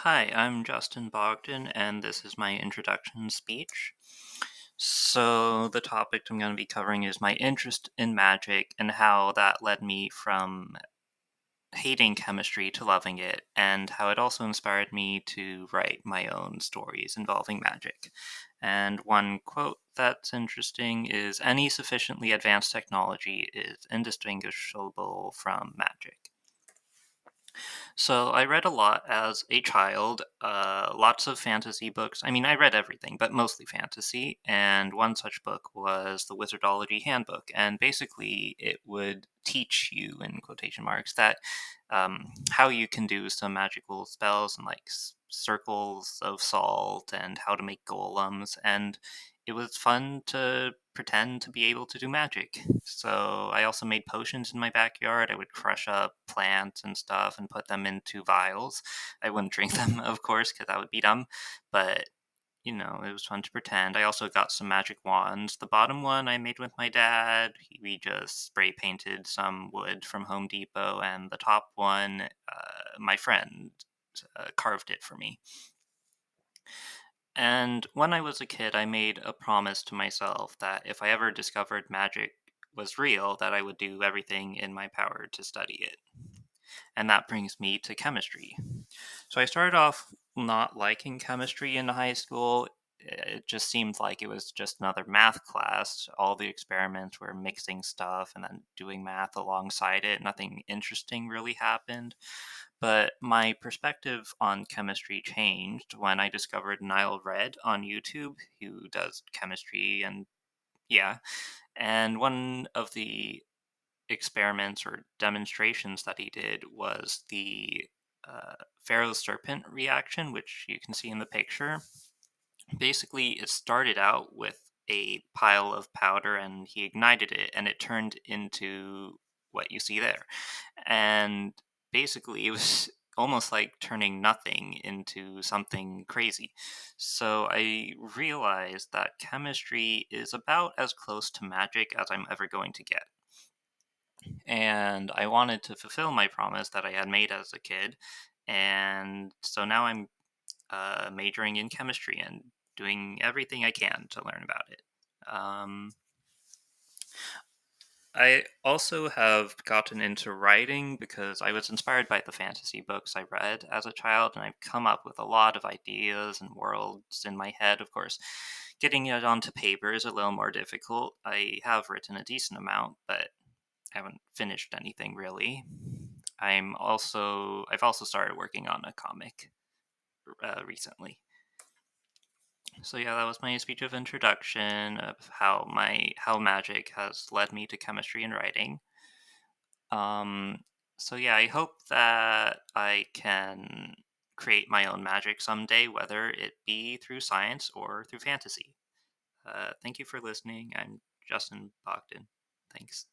Hi, I'm Justin Bogdan, and this is my introduction speech. So, the topic I'm going to be covering is my interest in magic and how that led me from hating chemistry to loving it, and how it also inspired me to write my own stories involving magic. And one quote that's interesting is any sufficiently advanced technology is indistinguishable from magic. So I read a lot as a child, lots of fantasy books. I mean, I read everything, but mostly fantasy. And one such book was the Wizardology Handbook. And basically, it would teach you, in quotation marks, that how you can do some magical spells and like circles of salt and how to make golems. And it was fun to pretend to be able to do magic. So I also made potions in my backyard. I would crush up plants and stuff and put them into vials. I wouldn't drink them, of course, because that would be dumb. But it was fun to pretend. I also got some magic wands. The bottom one I made with my dad. We just spray painted some wood from Home Depot, and the top one, my friend carved it for me. And when I was a kid, I made a promise to myself that if I ever discovered magic was real, that I would do everything in my power to study it. And that brings me to chemistry. So I started off not liking chemistry in high school. It just seemed like it was just another math class. All the experiments were mixing stuff and then doing math alongside it. Nothing interesting really happened. But my perspective on chemistry changed when I discovered Nile Red on YouTube, who does chemistry and yeah. And one of the experiments or demonstrations that he did was the Pharaoh's serpent reaction, which you can see in the picture. Basically, it started out with a pile of powder and he ignited it and it turned into what you see there. And basically, it was almost like turning nothing into something crazy. So I realized that chemistry is about as close to magic as I'm ever going to get. And I wanted to fulfill my promise that I had made as a kid. And so now I'm majoring in chemistry and doing everything I can to learn about it. Um, I also have gotten into writing because I was inspired by the fantasy books I read as a child, and I've come up with a lot of ideas and worlds in my head. Of course, getting it onto paper is a little more difficult. I have written a decent amount, but haven't finished anything really. I've also started working on a comic recently. So yeah, that was my speech of introduction of how magic has led me to chemistry and writing. Um, so yeah, I hope that I can create my own magic someday, whether it be through science or through fantasy. Thank you for listening. I'm Justin Bogdan. Thanks.